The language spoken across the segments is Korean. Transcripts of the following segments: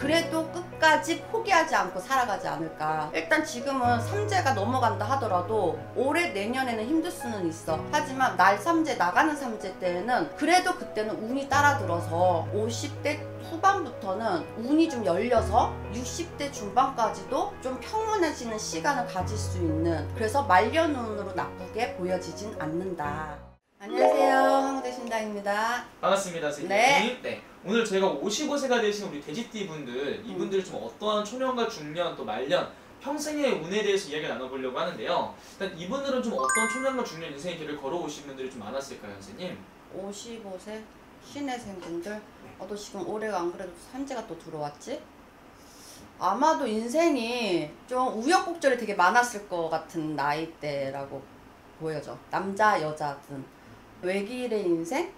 그래도 끝까지 포기하지 않고 살아가지 않을까. 일단 지금은 삼재가 넘어간다 하더라도 올해 내년에는 힘들 수는 있어. 하지만 날 삼재 나가는 삼재 때는 그래도 그때는 운이 따라들어서 50대 후반부터는 운이 좀 열려서 60대 중반까지도 좀 평온해지는 시간을 가질 수 있는, 그래서 말년운으로 나쁘게 보여지진 않는다. 안녕하세요, 황대신당입니다. 반갑습니다, 선생님. 네. 오늘 저희가 55세가 되신 우리 돼지띠 분들, 이분들이 좀 어떠한 초년과 중년 또 말년 평생의 운에 대해서 이야기를 나눠보려고 하는데요. 일단 이분들은 좀 어떤 초년과 중년 인생의 길을 걸어오신 분들이 좀 많았을까요, 선생님? 55세 신혜생분들, 너 지금 올해가 안 그래도 삼재가 또 들어왔지? 아마도 인생이 좀 우여곡절이 되게 많았을 것 같은 나이대라고 보여져. 남자 여자든 외길의 인생?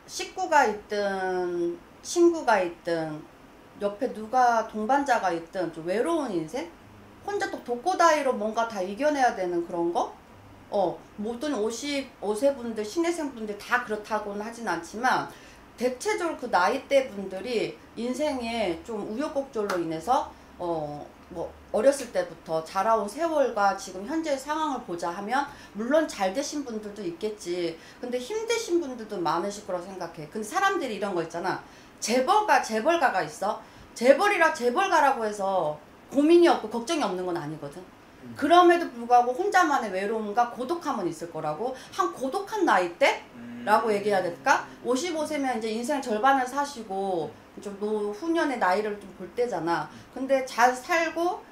식구가 있든 친구가 있든 옆에 누가 동반자가 있든 좀 외로운 인생? 혼자 또 독고다이로 뭔가 다 이겨내야 되는 그런 거? 모든 55세 분들, 신혜생 분들 다 그렇다고는 하진 않지만 대체적으로 그 나이대 분들이 인생에 좀 우여곡절로 인해서 뭐 어렸을 때부터 자라온 세월과 지금 현재의 상황을 보자 하면 물론 잘 되신 분들도 있겠지. 근데 힘드신 분들도 많으실 거라고 생각해. 근데 사람들이 이런 거 있잖아. 재벌가가 있어. 재벌가라고 해서 고민이 없고 걱정이 없는 건 아니거든. 그럼에도 불구하고 혼자만의 외로움과 고독함은 있을 거라고. 한 고독한 나이대? 라고 얘기해야 될까? 55세면 이제 인생 절반을 사시고 좀 노후년의 나이를 좀 볼 때잖아. 근데 잘 살고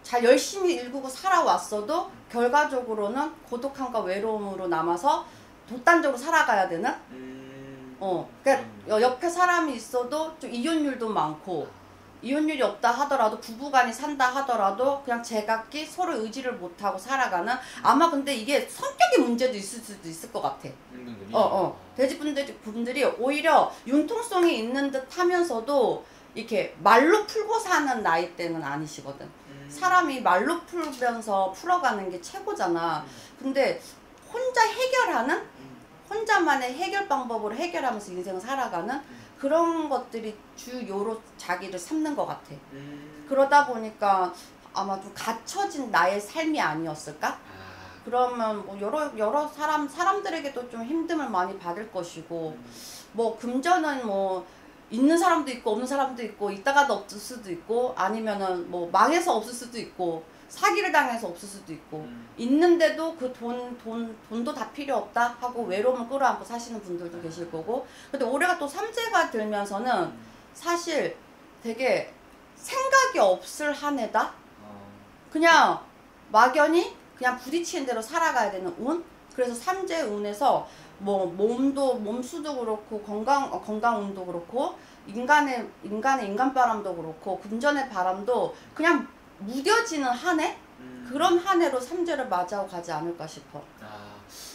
잘 열심히 일구고 살아왔어도 결과적으로는 고독함과 외로움으로 남아서 독단적으로 살아가야 되는? 그러니까 옆에 사람이 있어도 좀 이혼율도 많고, 이혼율이 없다 하더라도 부부간이 산다 하더라도 그냥 제각기 서로 의지를 못하고 살아가는, 아마 근데 이게 성격의 문제도 있을 수도 있을 것 같아. 돼지분들이 오히려 융통성이 있는 듯 하면서도 이렇게 말로 풀고 사는 나이대는 아니시거든. 사람이 말로 풀면서 풀어가는 게 최고잖아. 근데 혼자 해결하는, 혼자만의 해결 방법으로 해결하면서 인생을 살아가는 그런 것들이 주요로 자기를 삼는 것 같아. 그러다 보니까 아마 좀 갇혀진 나의 삶이 아니었을까? 그러면 뭐 여러 사람들에게도 좀 힘듦을 많이 받을 것이고, 뭐 금전은 뭐 있는 사람도 있고 없는 사람도 있고, 있다가도 없을 수도 있고, 아니면은 뭐 망해서 없을 수도 있고, 사기를 당해서 없을 수도 있고, 있는데도 그 돈도 다 필요 없다 하고 외로움을 끌어안고 사시는 분들도 계실 거고. 근데 올해가 또 삼재가 들면서는 사실 되게 생각이 없을 한 해다? 그냥 막연히 그냥 부딪히는 대로 살아가야 되는 운? 그래서 삼재 운에서 뭐 몸수도 그렇고 건강운도 그렇고 인간의 인간바람도 그렇고 금전의 바람도 그냥 무뎌지는 한 해? 그런 한 해로 삼재를 맞이하고 가지 않을까 싶어.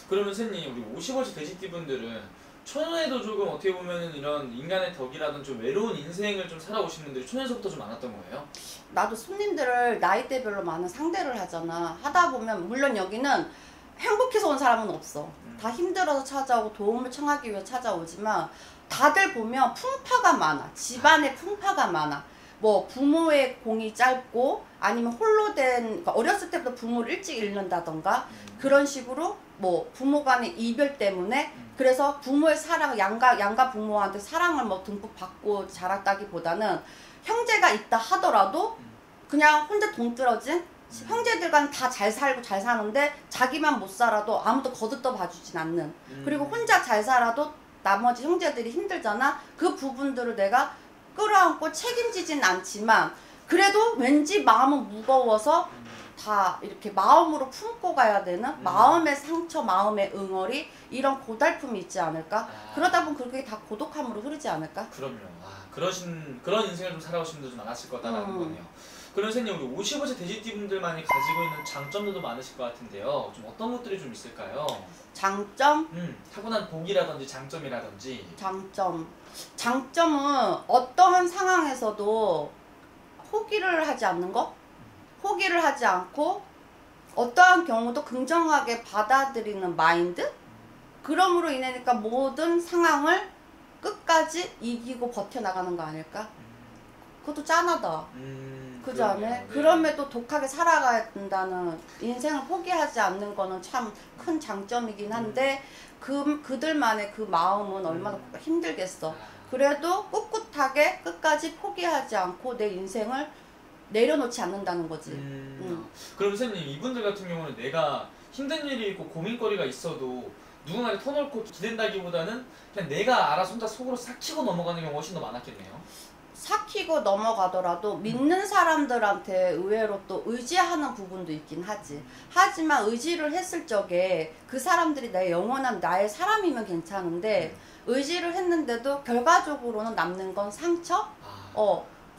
그러면 선생님, 우리 55세 돼지띠 분들은 초년에도 조금 어떻게 보면 이런 인간의 덕이라든 좀 외로운 인생을 좀 살아오신 분들이 초년서부터 좀 많았던 거예요? 나도 손님들을 나이대별로 많은 상대를 하잖아. 하다 보면 물론 여기는 행복해서 온 사람은 없어. 다 힘들어서 찾아오고 도움을 청하기 위해 찾아오지만 다들 보면 풍파가 많아. 집안에 풍파가 많아. 뭐 부모의 공이 짧고 아니면 홀로 그러니까 어렸을 때부터 부모를 일찍 잃는다던가 그런 식으로 뭐 부모 간의 이별 때문에, 그래서 부모의 사랑, 양가 부모한테 사랑을 뭐 듬뿍 받고 자랐다기보다는 형제가 있다 하더라도 그냥 혼자 동떨어진, 형제들과는 다 잘 살고 잘 사는데 자기만 못 살아도 아무도 거들떠 봐주진 않는, 그리고 혼자 잘 살아도 나머지 형제들이 힘들잖아. 그 부분들을 내가 끌어안고 책임지진 않지만 그래도 왠지 마음은 무거워서 다 이렇게 마음으로 품고 가야 되는 마음의 상처, 마음의 응어리, 이런 고달픔이 있지 않을까? 그러다 보면 그게 다 고독함으로 흐르지 않을까? 그럼요. 그런 인생을 좀 살아오신 분들 좀 많았을 거다라는 거네요. 그럼 선생님, 우리 55세 돼지띠 분들만이 가지고 있는 장점들도 많으실 것 같은데요. 좀 어떤 것들이 좀 있을까요? 장점? 타고난 복이라든지 장점이라든지. 장점은 어떠한 상황에서도 포기를 하지 않는 거? 포기를 하지 않고 어떠한 경우도 긍정하게 받아들이는 마인드? 그럼으로 인하니까 모든 상황을 끝까지 이기고 버텨나가는 거 아닐까? 그것도 짠하다. 그지 않아? 네. 그럼에도 독하게 살아가야 된다는, 인생을 포기하지 않는 거는 참 큰 장점이긴 한데 그들만의 그 마음은 얼마나 힘들겠어. 그래도 꿋꿋하게 끝까지 포기하지 않고 내 인생을 내려놓지 않는다는 거지. 그럼 선생님, 이분들 같은 경우는 내가 힘든 일이 있고 고민거리가 있어도 누군가를 터놓고 기댄다기보다는 그냥 내가 알아서 혼자 속으로 삭히고 넘어가는 경우가 훨씬 더 많았겠네요. 삭히고 넘어가더라도 믿는 사람들한테 의외로 또 의지하는 부분도 있긴 하지. 하지만 의지를 했을 적에 그 사람들이 내 영원한 나의 사람이면 괜찮은데 의지를 했는데도 결과적으로는 남는 건 상처?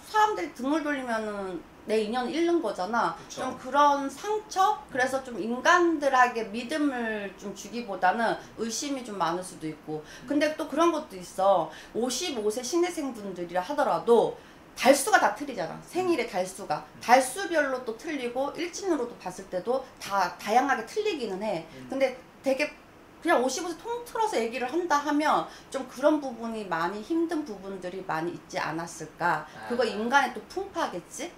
사람들이 등을 돌리면은 내 인연을 잃는 거잖아. 그쵸. 좀 그런 상처? 그래서 좀 인간들에게 믿음을 좀 주기보다는 의심이 좀 많을 수도 있고. 근데 또 그런 것도 있어. 55세 신내생분들이라 하더라도 달수가 다 틀리잖아. 생일의 달수가. 달수별로 또 틀리고 일진으로도 봤을 때도 다 다양하게 틀리기는 해. 근데 되게 그냥 55세 통틀어서 얘기를 한다 하면 좀 그런 부분이 많이 힘든 부분들이 많이 있지 않았을까. 그거 인간의 또 풍파겠지?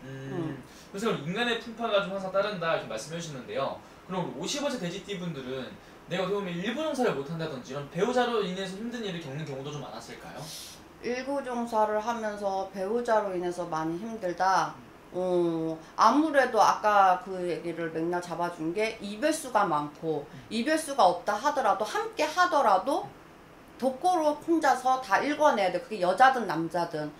그래서 인간의 풍파가 좀 항상 따른다 이렇게 말씀해 주셨는데요. 그럼 55세 돼지띠 분들은 내가 어떻게 보면 일부 종사를 못한다든지 이런 배우자로 인해서 힘든 일을 겪는 경우도 좀 많았을까요? 일구종사를 하면서 배우자로 인해서 많이 힘들다. 아무래도 아까 그 얘기를 맥락 잡아준 게 이별수가 많고, 이별수가 없다 하더라도 함께 하더라도 독고로 혼자서 다 읽어내야 돼. 그게 여자든 남자든.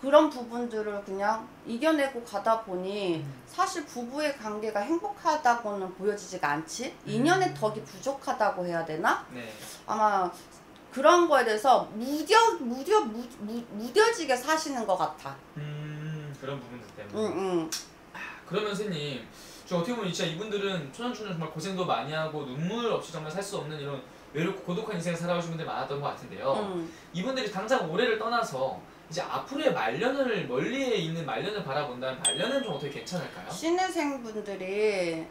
그런 부분들을 그냥 이겨내고 가다 보니 사실 부부의 관계가 행복하다고는 보여지지가 않지. 인연의 덕이 부족하다고 해야 되나? 네. 아마 그런 거에 대해서 무뎌지게 사시는 것 같아. 그런 부분들 때문에. 그러면 선생님, 저 어떻게 보면 진짜 이분들은 초년초년 정말 고생도 많이 하고 눈물 없이 정말 살 수 없는 이런 외롭고 고독한 인생을 살아오신 분들이 많았던 것 같은데요. 이분들이 당장 올해를 떠나서 이제 앞으로의 말년을, 멀리에 있는 말년을 바라본다면 말년은 좀 어떻게 괜찮을까요? 신혜생분들이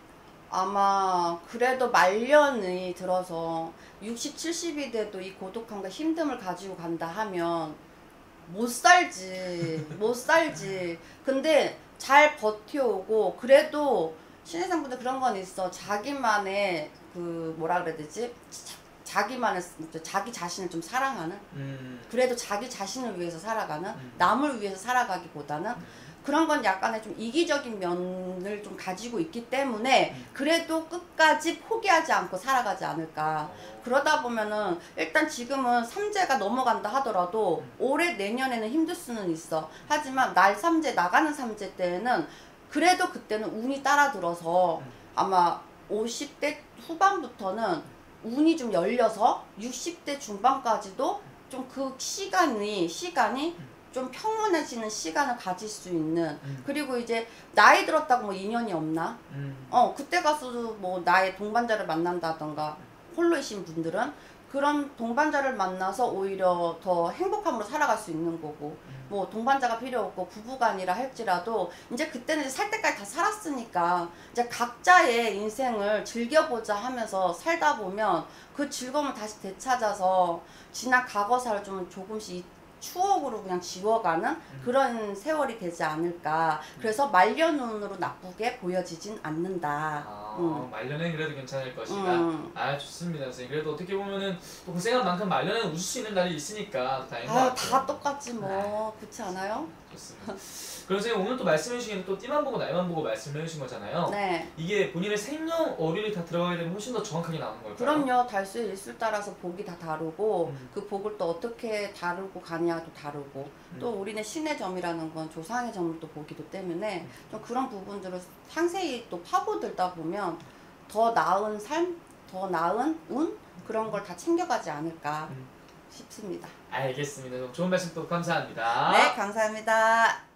아마 그래도 말년이 들어서 60, 70이 돼도 이 고독함과 힘듦을 가지고 간다 하면 못 살지. 못 살지. 근데 잘 버텨오고, 그래도 신혜생분들 그런 건 있어. 자기만의 그 뭐라 그래야 되지? 자기만의 자기 자신을 좀 사랑하는. 그래도 자기 자신을 위해서 살아가는, 남을 위해서 살아가기보다는 그런 건 약간의 좀 이기적인 면을 좀 가지고 있기 때문에 그래도 끝까지 포기하지 않고 살아가지 않을까. 그러다 보면은 일단 지금은 삼재가 넘어간다 하더라도 올해 내년에는 힘들 수는 있어. 하지만 날 삼재, 나가는 삼재 때는 그래도 그때는 운이 따라들어서 아마 50대 후반부터는 운이 좀 열려서 60대 중반까지도 좀 그 시간이 좀 평온해지는 시간을 가질 수 있는. 그리고 이제 나이 들었다고 뭐 인연이 없나? 그때 가서도 뭐 나의 동반자를 만난다던가, 홀로이신 분들은 그런 동반자를 만나서 오히려 더 행복함으로 살아갈 수 있는 거고, 뭐 동반자가 필요 없고 부부간이라 할지라도 이제 그때는 이제 살 때까지 다 살았으니까 이제 각자의 인생을 즐겨보자 하면서 살다 보면 그 즐거움을 다시 되찾아서 지난 과거사를 좀 조금씩 추억으로 그냥 지워가는 그런 세월이 되지 않을까. 그래서 말년운으로 나쁘게 보여지진 않는다. 말년엔 그래도 괜찮을 것이다. 좋습니다, 선생님. 그래도 어떻게 보면은 또 고생한 만큼 말년에는 웃을 수 있는 날이 있으니까 다행인 것 같아요. 다 똑같지 뭐. 그렇지 않아요? 좋습니다. 그럼 선생님, 오늘 또 말씀해 주신 또 띠만 보고 날만 보고 말씀해 주신 거잖아요. 네. 이게 본인의 생년 월일이 다 들어가게 되면 훨씬 더 정확하게 나오는 걸까요? 그럼요. 달수의 일수를 따라서 복이 다 다르고 그 복을 또 어떻게 다루고 가냐도 다르고 또 우리는 신의 점이라는 건 조상의 점을 또 보기도 때문에 좀 그런 부분들을 상세히 또 파고들다 보면 더 나은 삶, 더 나은 운 그런 걸 다 챙겨가지 않을까 싶습니다. 알겠습니다. 좋은 말씀 또 감사합니다. 네, 감사합니다.